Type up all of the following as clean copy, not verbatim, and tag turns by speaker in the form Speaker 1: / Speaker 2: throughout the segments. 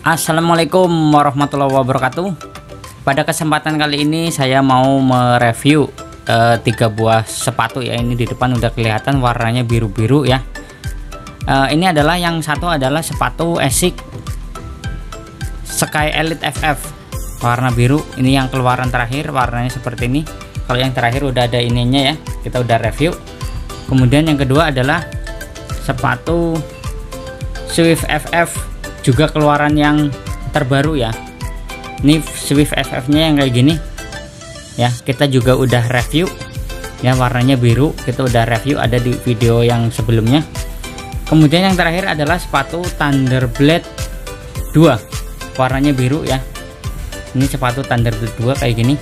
Speaker 1: Assalamualaikum warahmatullahi wabarakatuh. Pada kesempatan kali ini saya mau mereview 3 buah sepatu ya. Ini di depan udah kelihatan warnanya biru-biru ya. Ini adalah yang satu adalah sepatu Asics Sky Elite FF warna biru. Ini yang keluaran terakhir, warnanya seperti ini. Kalau yang terakhir udah ada ininya ya, kita udah review. Kemudian yang kedua adalah sepatu Swift FF, juga keluaran yang terbaru ya. Ini Swift FF nya yang kayak gini ya, kita juga udah review ya, warnanya biru, kita udah review, ada di video yang sebelumnya. Kemudian yang terakhir adalah sepatu Thunderblade 2 warnanya biru ya. Ini sepatu Thunderblade 2 kayak gini.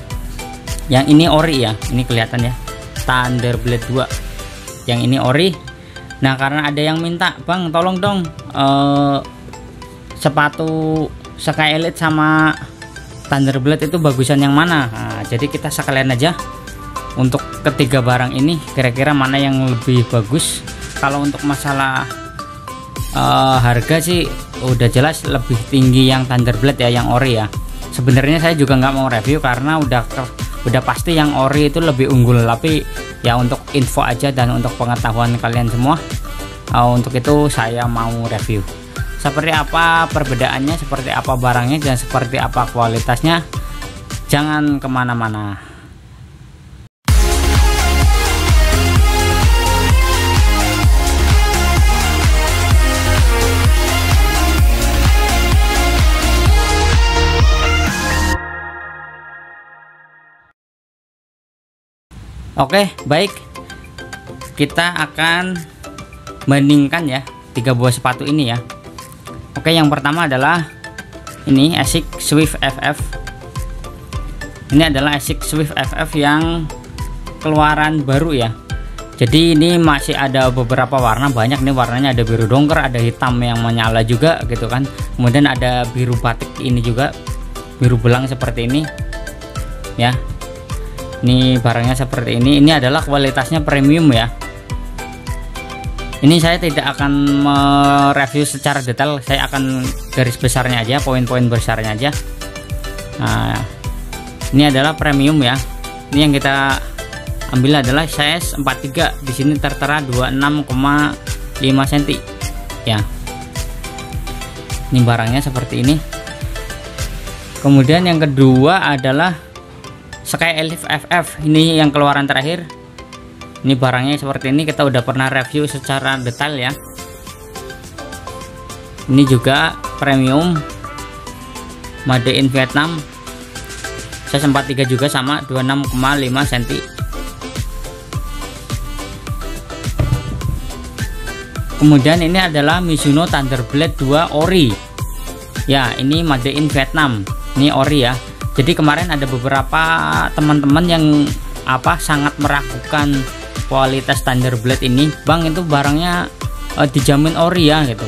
Speaker 1: Yang ini ori ya, ini kelihatan ya, Thunderblade 2 yang ini ori. Nah, karena ada yang minta, "Bang, tolong dong sepatu Sky Elite sama Thunderblade itu bagusan yang mana?" Nah, jadi kita sekalian aja untuk ketiga barang ini, kira-kira mana yang lebih bagus. Kalau untuk masalah harga sih udah jelas lebih tinggi yang Thunderblade ya, yang ori ya. Sebenarnya saya juga nggak mau review karena udah pasti yang ori itu lebih unggul, tapi ya untuk info aja dan untuk pengetahuan kalian semua, untuk itu saya mau review seperti apa perbedaannya, seperti apa barangnya, dan seperti apa kualitasnya. Jangan kemana-mana. Oke, baik, kita akan bandingkan ya 3 buah sepatu ini ya. Oke, yang pertama adalah ini Asics Swift FF. Ini adalah Asics Swift FF yang keluaran baru ya. Jadi ini masih ada beberapa warna, banyak nih warnanya, ada biru dongker, ada hitam yang menyala juga gitu kan. Kemudian ada biru batik ini juga, biru belang seperti ini ya. Ini barangnya seperti ini. Ini adalah kualitasnya premium ya. Ini saya tidak akan mereview secara detail, saya akan garis besarnya aja, poin-poin besarnya aja. Nah, ini adalah premium ya. Ini yang kita ambil adalah size 43. Di sini tertera 26,5 cm ya. Ini barangnya seperti ini. Kemudian yang kedua adalah Sky Elite FF. Ini yang keluaran terakhir. Ini barangnya seperti ini, kita udah pernah review secara detail ya. Ini juga premium, made in Vietnam, size 43 juga sama, 26,5 cm. Kemudian ini adalah Mizuno Thunderblade 2 ori ya, ini made in Vietnam, ini ori ya. Jadi kemarin ada beberapa teman-teman yang sangat meragukan kualitas Thunderblade ini, "Bang, itu barangnya dijamin ori ya," gitu.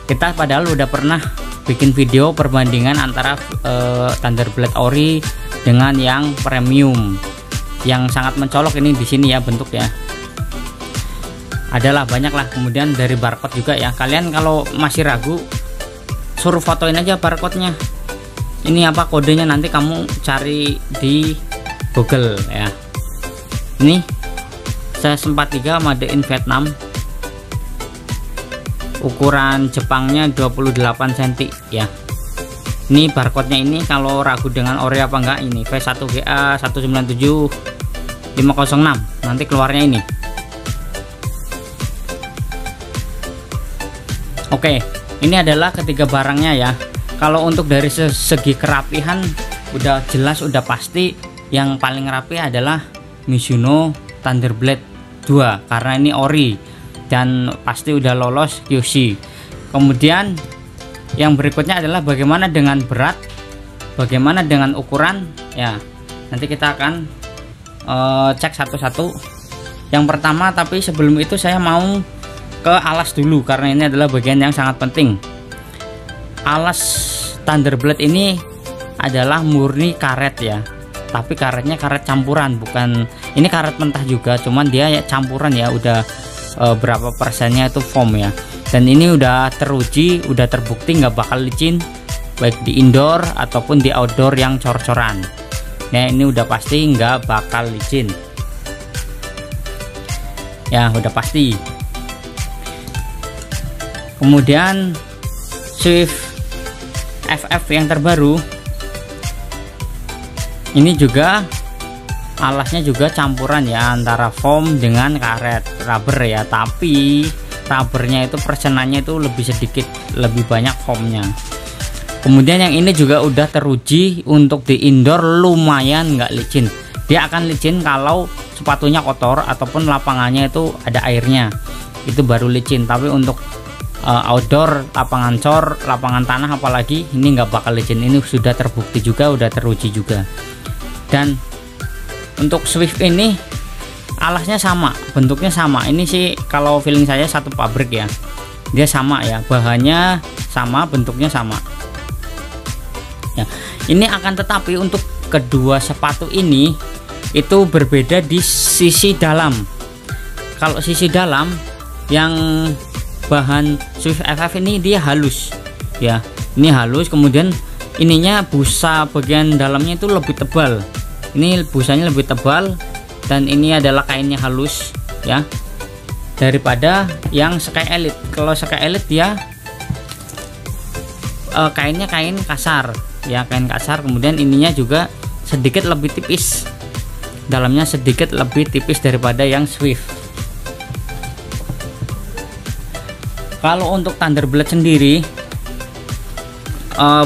Speaker 1: Kita padahal udah pernah bikin video perbandingan antara Thunderblade ori dengan yang premium, yang sangat mencolok ini di sini ya bentuknya. Adalah banyak lah. Kemudian dari barcode juga ya. Kalian kalau masih ragu, suruh fotoin aja barcode-nya. Ini kodenya, nanti kamu cari di Google ya. Ini size 43 made in Vietnam, ukuran Jepangnya 28 cm ya. Ini barcode-nya, ini kalau ragu dengan ori apa enggak, ini V1GA 197506, nanti keluarnya ini. Oke, ini adalah ketiga barangnya ya. Kalau untuk dari segi kerapihan udah jelas, udah pasti yang paling rapi adalah Mizuno Thunderblade 2 karena ini ori dan pasti udah lolos QC. Kemudian yang berikutnya adalah bagaimana dengan berat, bagaimana dengan ukuran ya. Nanti kita akan cek satu-satu. Yang pertama, tapi sebelum itu saya mau ke alas dulu karena ini adalah bagian yang sangat penting. Alas Thunderblade ini adalah murni karet ya, tapi karetnya karet campuran, bukan ini karet mentah juga, cuman dia ya campuran ya, udah berapa persennya itu foam ya. Dan ini udah teruji, udah terbukti nggak bakal licin, baik di indoor ataupun di outdoor yang cor-coran. Nah ini udah pasti nggak bakal licin ya, udah pasti. Kemudian Swift FF yang terbaru ini juga alasnya juga campuran ya, antara foam dengan karet rubber ya, tapi rubbernya itu persenannya itu lebih sedikit, lebih banyak foamnya. Kemudian yang ini juga udah teruji untuk di indoor lumayan nggak licin. Dia akan licin kalau sepatunya kotor ataupun lapangannya itu ada airnya, itu baru licin. Tapi untuk outdoor, lapangan cor, lapangan tanah apalagi, ini nggak bakal licin. Ini sudah terbukti juga, udah teruji juga. Dan untuk Swift ini alasnya sama, bentuknya sama. Ini sih kalau feeling saya satu pabrik ya, dia sama ya, bahannya sama, bentuknya sama ya. Ini akan tetapi untuk kedua sepatu ini itu berbeda di sisi dalam. Kalau sisi dalam yang bahan Swift FF ini dia halus ya, ini halus. Kemudian ininya busa bagian dalamnya itu lebih tebal, ini busanya lebih tebal, dan ini adalah kainnya halus ya, daripada yang Sky Elite. Kalau Sky Elite dia kainnya kain kasar ya, kain kasar. Kemudian ininya juga sedikit lebih tipis, dalamnya sedikit lebih tipis daripada yang Swift. Kalau untuk Thunderblade sendiri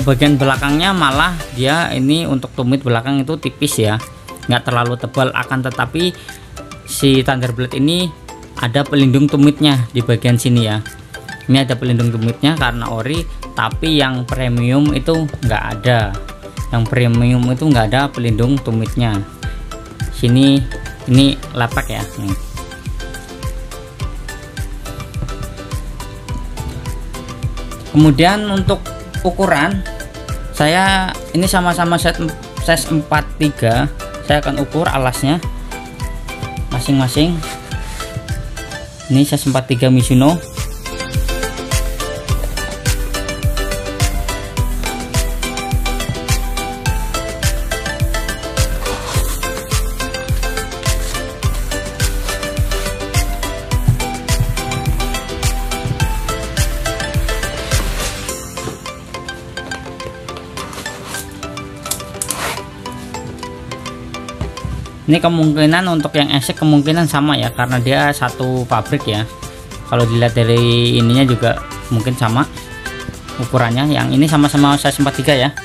Speaker 1: bagian belakangnya malah dia ini untuk tumit belakang itu tipis ya, nggak terlalu tebal. Akan tetapi si Thunderblade ini ada pelindung tumitnya di bagian sini ya, ini ada pelindung tumitnya karena ori. Tapi yang premium itu nggak ada, yang premium itu nggak ada pelindung tumitnya. Sini ini lepek ya nih. Kemudian untuk ukuran, saya ini sama-sama size 43. Saya akan ukur alasnya masing-masing. Ini size 43 Mizuno. Ini kemungkinan untuk yang Asics kemungkinan sama ya, karena dia satu pabrik ya. Kalau dilihat dari ininya juga mungkin sama ukurannya. Yang ini sama-sama size 43 ya.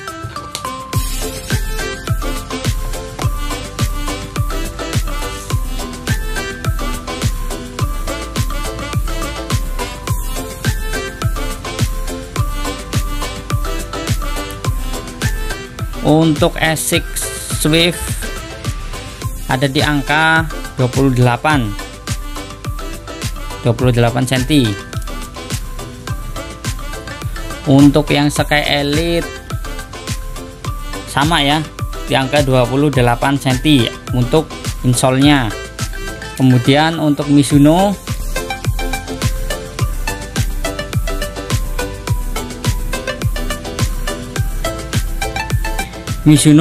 Speaker 1: Untuk Asics Swift ada di angka 28 cm. Untuk yang Sky Elite sama ya, di angka 28 cm untuk insole-nya. Kemudian untuk Mizuno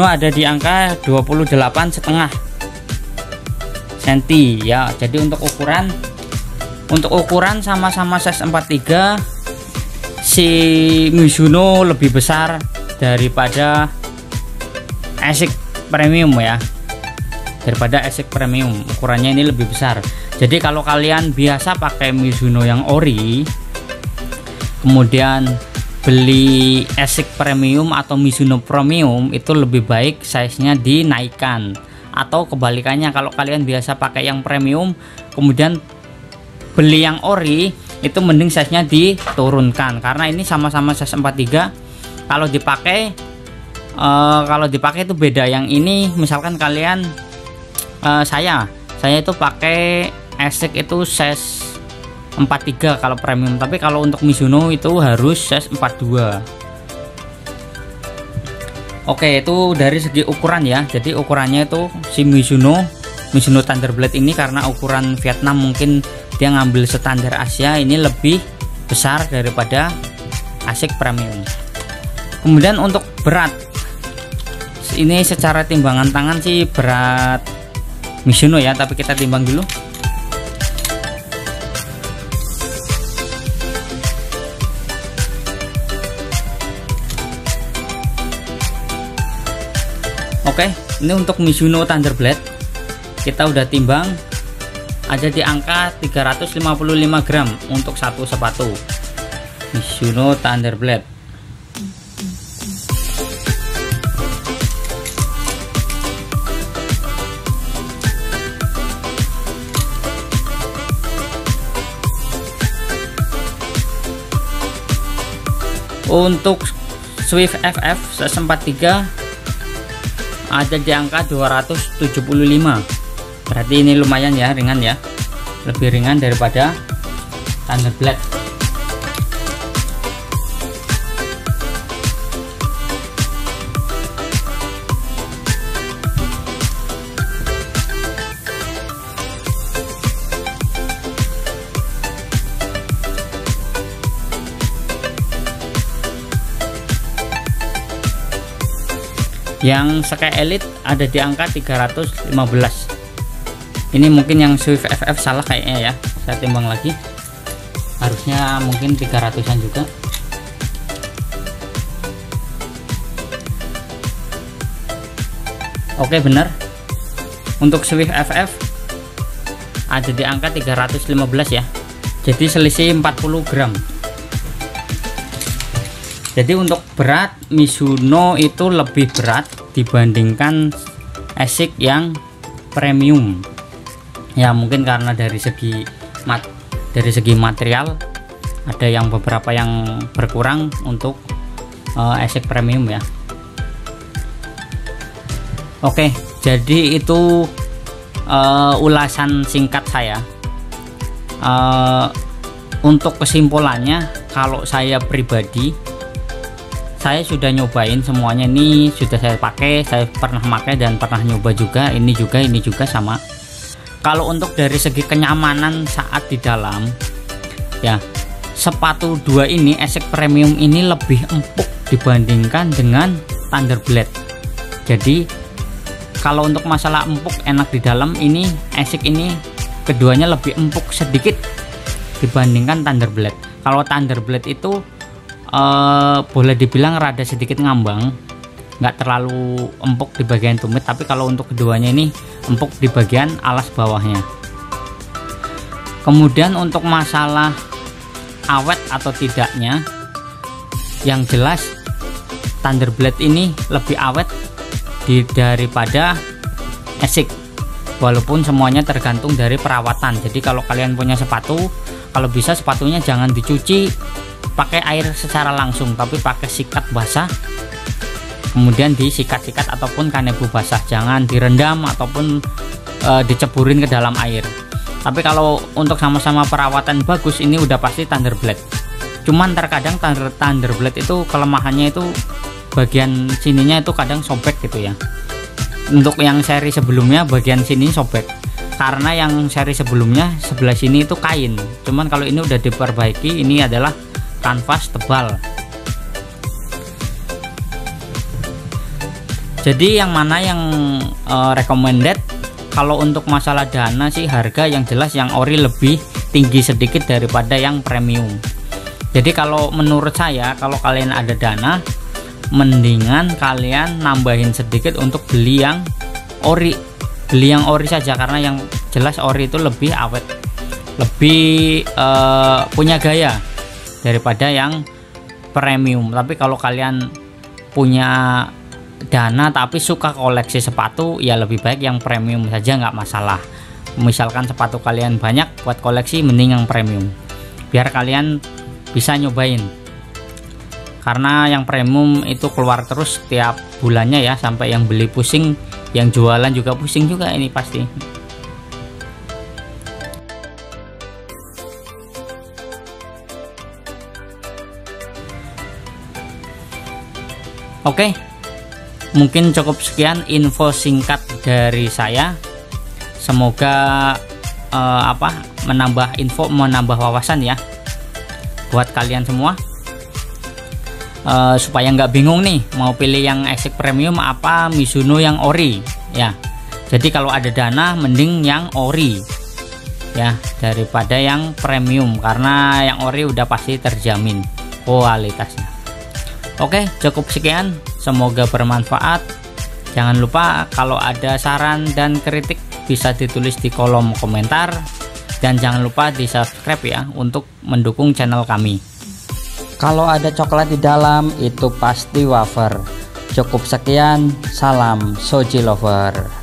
Speaker 1: ada di angka 28,5 cm ya. Jadi untuk ukuran sama-sama size 43, si Mizuno lebih besar daripada Asics Premium ya, daripada Asics Premium. Ukurannya ini lebih besar. Jadi kalau kalian biasa pakai Mizuno yang ori, kemudian beli Asics Premium atau Mizuno Premium, itu lebih baik size-nya dinaikkan. Atau kebalikannya, kalau kalian biasa pakai yang premium kemudian beli yang ori, itu mending size-nya diturunkan, karena ini sama-sama size 43. Kalau dipakai itu beda. Yang ini misalkan kalian saya itu pakai Asics itu size 43 kalau premium, tapi kalau untuk Mizuno itu harus size 42. Oke, itu dari segi ukuran ya. Jadi ukurannya itu si Mizuno Thunderblade ini karena ukuran Vietnam, mungkin dia ngambil standar Asia, ini lebih besar daripada Asics Premium. Kemudian untuk berat, ini secara timbangan tangan sih berat Mizuno ya, tapi kita timbang dulu. Oke, ini untuk Mizuno Thunderblade kita udah timbang ada di angka 355 gram untuk satu sepatu Mizuno Thunderblade. Untuk Swift FF 143 ada di angka 275. Berarti ini lumayan ya, ringan ya, lebih ringan daripada Thunderblade. Yang Sky Elite ada di angka 315. Ini mungkin yang Swift FF salah kayaknya ya, saya timbang lagi, harusnya mungkin 300-an juga. Oke, benar. Untuk Swift FF ada di angka 315 ya, jadi selisih 40 gram. Jadi untuk berat Mizuno itu lebih berat dibandingkan ASICS yang premium ya, mungkin karena dari segi material ada yang beberapa yang berkurang untuk ASICS premium ya. Oke, jadi itu ulasan singkat saya. Untuk kesimpulannya, kalau saya pribadi, saya sudah nyobain semuanya, ini sudah saya pakai, saya pernah pakai dan pernah nyoba juga, ini juga sama. Kalau untuk dari segi kenyamanan saat di dalam ya, sepatu dua ini ASICS premium ini lebih empuk dibandingkan dengan Thunderblade. Jadi kalau untuk masalah empuk enak di dalam, ini ASICS ini keduanya lebih empuk sedikit dibandingkan Thunderblade. Kalau Thunderblade itu boleh dibilang rada sedikit ngambang, nggak terlalu empuk di bagian tumit, tapi kalau untuk keduanya ini empuk di bagian alas bawahnya. Kemudian untuk masalah awet atau tidaknya, yang jelas Thunderblade ini lebih awet daripada ASICS, walaupun semuanya tergantung dari perawatan. Jadi kalau kalian punya sepatu, kalau bisa sepatunya jangan dicuci pakai air secara langsung, tapi pakai sikat basah, kemudian disikat-sikat ataupun kanebo basah, jangan direndam ataupun diceburin ke dalam air. Tapi kalau untuk sama-sama perawatan bagus, ini udah pasti Thunderblade. Cuman terkadang Thunderblade itu kelemahannya itu bagian sininya itu kadang sobek gitu ya. Untuk yang seri sebelumnya bagian sini sobek, karena yang seri sebelumnya sebelah sini itu kain. Cuman kalau ini udah diperbaiki, ini adalah kanvas tebal. Jadi yang mana yang recommended? Kalau untuk masalah dana sih, harga yang jelas yang ori lebih tinggi sedikit daripada yang premium. Jadi kalau menurut saya, kalau kalian ada dana, mendingan kalian nambahin sedikit untuk beli yang ori. Beli yang ori saja, karena yang jelas ori itu lebih awet, lebih punya gaya daripada yang premium. Tapi kalau kalian punya dana tapi suka koleksi sepatu, ya lebih baik yang premium saja, nggak masalah. Misalkan sepatu kalian banyak buat koleksi, mending yang premium biar kalian bisa nyobain. Karena yang premium itu keluar terus tiap bulannya ya, sampai yang beli pusing, yang jualan juga pusing juga ini pasti. Oke, mungkin cukup sekian info singkat dari saya. Semoga menambah info, menambah wawasan ya buat kalian semua. supaya nggak bingung nih mau pilih yang Exec Premium apa Mizuno yang ori ya. Jadi kalau ada dana mending yang ori ya daripada yang premium, karena yang ori udah pasti terjamin kualitasnya. Oke, cukup sekian, semoga bermanfaat. Jangan lupa kalau ada saran dan kritik bisa ditulis di kolom komentar, dan jangan lupa di subscribe ya untuk mendukung channel kami. Kalau ada coklat di dalam itu pasti wafer. Cukup sekian, salam Shoji Lover.